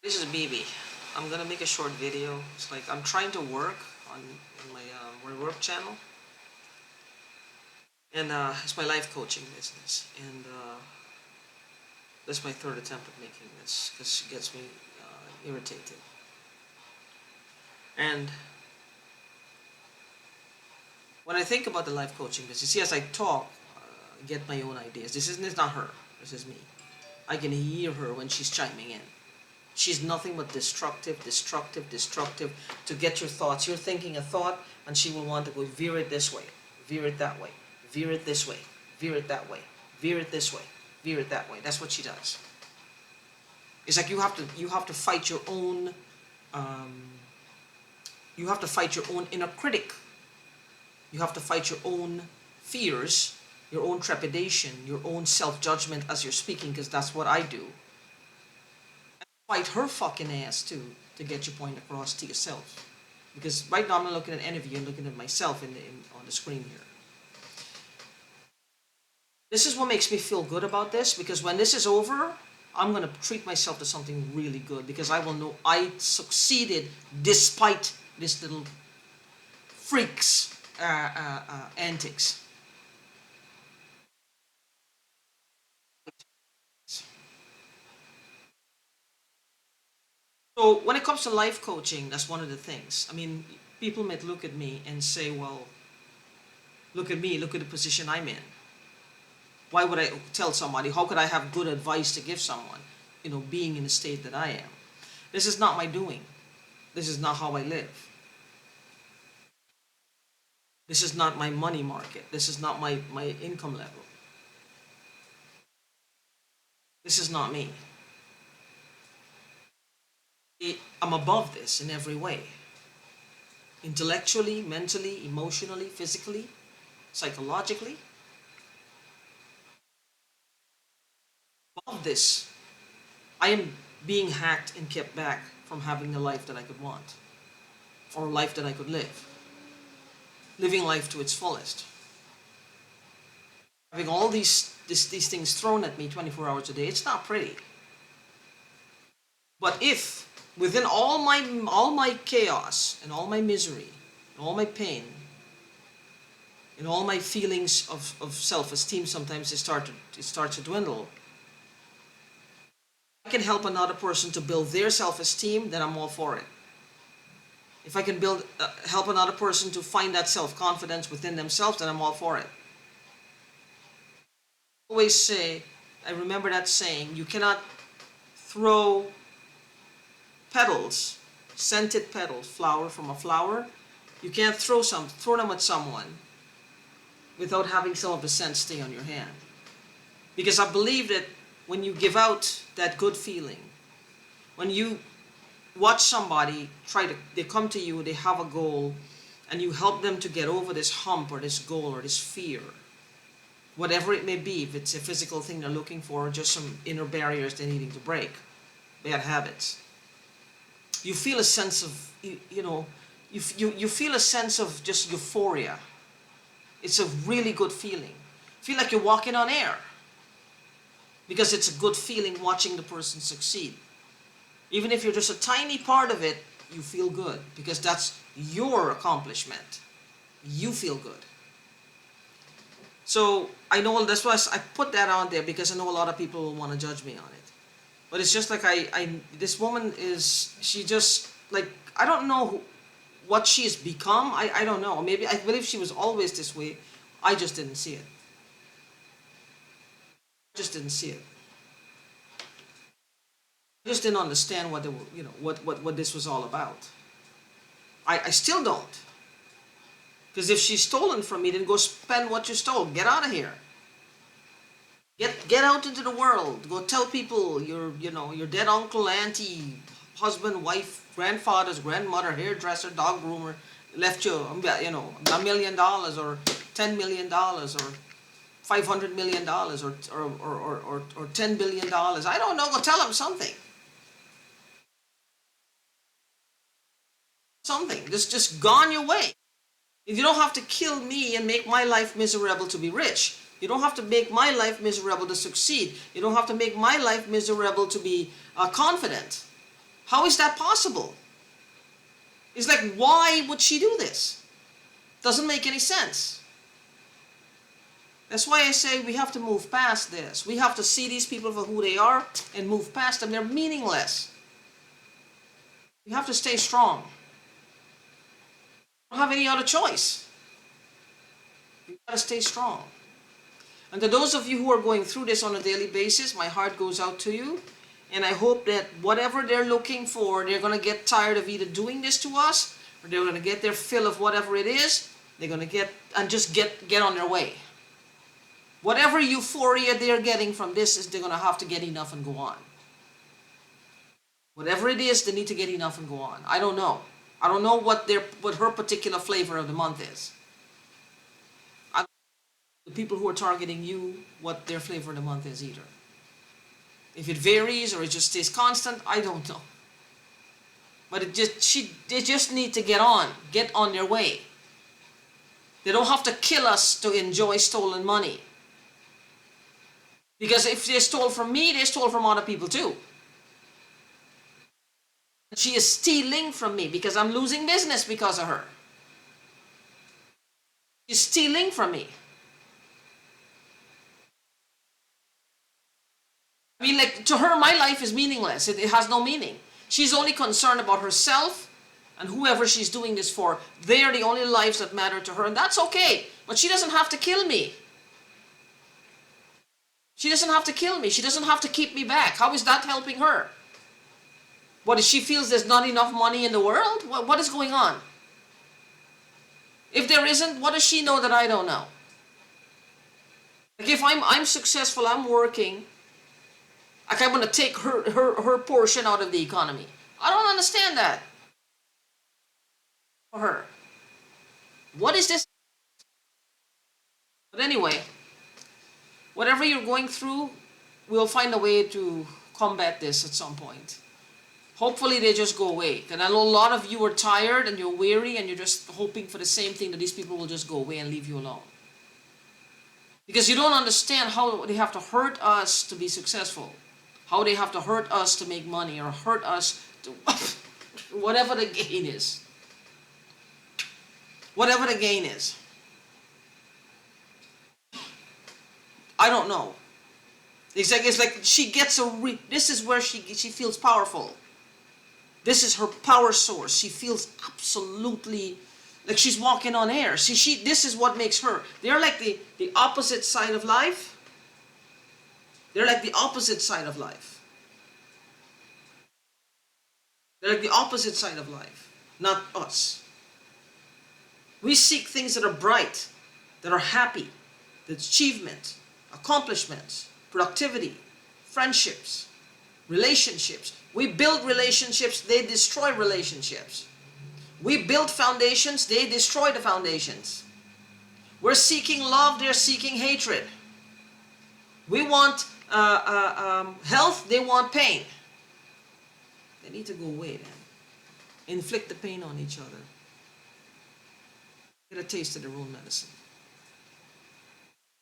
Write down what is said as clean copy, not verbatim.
This is BB. I'm gonna make a short video. It's like I'm trying to work on in my work channel, and it's my life coaching business. And this is my third attempt at making this because it gets me irritated. And when I think about the life coaching business, see, as I talk, get my own ideas. This is not her. This is me. I can hear her when she's chiming in. She's nothing but destructive, destructive, destructive to get your thoughts. You're thinking a thought, and she will want to go veer it this way, veer it that way, veer it this way, veer it that way, veer it this way, veer it that way. That's what she does. It's like you have to fight your own. You have to fight your own inner critic. You have to fight your own fears, your own trepidation, your own self-judgment as you're speaking, because that's what I do. Fight her fucking ass too to get your point across to yourself. Because right now I'm not looking at any of you, I'm looking at myself on the screen here. This is what makes me feel good about this, because when this is over, I'm going to treat myself to something really good, because I will know I succeeded despite this little freak's antics. So when it comes to life coaching, that's one of the things. I mean, people might look at me and say, well, look at me, look at the position I'm in. Why would I tell somebody? How could I have good advice to give someone, being in the state that I am? This is not my doing. This is not how I live. This is not my money market. This is not my income level. This is not me. I'm above this in every way. Intellectually, mentally, emotionally, physically, psychologically. Above this, I am being hacked and kept back from having the life that I could want, or a life that I could live. Living life to its fullest. Having all these things thrown at me 24 hours a day, it's not pretty. But if within all my chaos and all my misery and all my pain and all my feelings of self-esteem, sometimes it starts to dwindle, I can help another person to build their self-esteem, then I'm all for it. If I can help another person to find that self-confidence within themselves, then I'm all for it. I always say, I remember that saying, you cannot throw petals, scented petals, flower from a flower. You can't throw them at someone without having some of the scent stay on your hand. Because I believe that when you give out that good feeling, when you watch somebody they come to you, they have a goal, and you help them to get over this hump or this goal or this fear, whatever it may be, if it's a physical thing they're looking for, or just some inner barriers they're needing to break, bad habits. You feel a sense of, you feel a sense of just euphoria. It's a really good feeling. Feel like you're walking on air. Because it's a good feeling watching the person succeed. Even if you're just a tiny part of it, you feel good. Because that's your accomplishment. You feel good. So I know that's why I put that on there, because I know a lot of people will want to judge me on it. But it's just like this woman she just, like, I don't know what she has become. I don't know. Maybe, I believe she was always this way. I just didn't see it. I just didn't see it. I just didn't understand what what this was all about. I still don't. Because if she's stolen from me, then go spend what you stole. Get out of here. Get out into the world. Go tell people your dead uncle, auntie, husband, wife, grandfather's grandmother, hairdresser, dog groomer left you $1 million or $10 million or $500 million or $10 billion. I don't know. Go tell them something. Something. Just gone your way. You don't have to kill me and make my life miserable to be rich. You don't have to make my life miserable to succeed. You don't have to make my life miserable to be confident. How is that possible? It's like, why would she do this? Doesn't make any sense. That's why I say we have to move past this. We have to see these people for who they are and move past them. They're meaningless. We have to stay strong. We don't have any other choice. We gotta stay strong. And to those of you who are going through this on a daily basis, my heart goes out to you. And I hope that whatever they're looking for, they're going to get tired of either doing this to us, or they're going to get their fill of whatever it is. They're going to get on their way. Whatever euphoria they're getting from this is they're going to have to get enough and go on. Whatever it is, they need to get enough and go on. I don't know. I don't know what her particular flavor of the month is. The people who are targeting you, what their flavor of the month is either. If it varies or it just stays constant, I don't know. But they just need to get on their way. They don't have to kill us to enjoy stolen money. Because if they stole from me, they stole from other people too. She is stealing from me because I'm losing business because of her. She's stealing from me. I mean, like, to her, my life is meaningless. It has no meaning. She's only concerned about herself and whoever she's doing this for. They are the only lives that matter to her, and that's okay. But she doesn't have to kill me. She doesn't have to kill me. She doesn't have to keep me back. How is that helping her? What, if she feels there's not enough money in the world? What is going on? If there isn't, what does she know that I don't know? Like, if I'm successful, I'm working, like, I want to take her portion out of the economy. I don't understand that. For her. What is this? But anyway, whatever you're going through, we'll find a way to combat this at some point. Hopefully they just go away. And I know a lot of you are tired and you're weary and you're just hoping for the same thing, that these people will just go away and leave you alone. Because you don't understand how they have to hurt us to be successful. How they have to hurt us to make money, or hurt us to whatever the gain is. Whatever the gain is. I don't know. It's like she gets this is where she feels powerful. This is her power source. She feels absolutely like she's walking on air. See, this is what makes her. They're like the opposite side of life. They're like the opposite side of life. They're like the opposite side of life, not us. We seek things that are bright, that are happy, that's achievement, accomplishments, productivity, friendships, relationships. We build relationships, they destroy relationships. We build foundations, they destroy the foundations. We're seeking love, they're seeking hatred. We want health, they want pain. They need to go away, man. Inflict the pain on each other. Get a taste of their own medicine.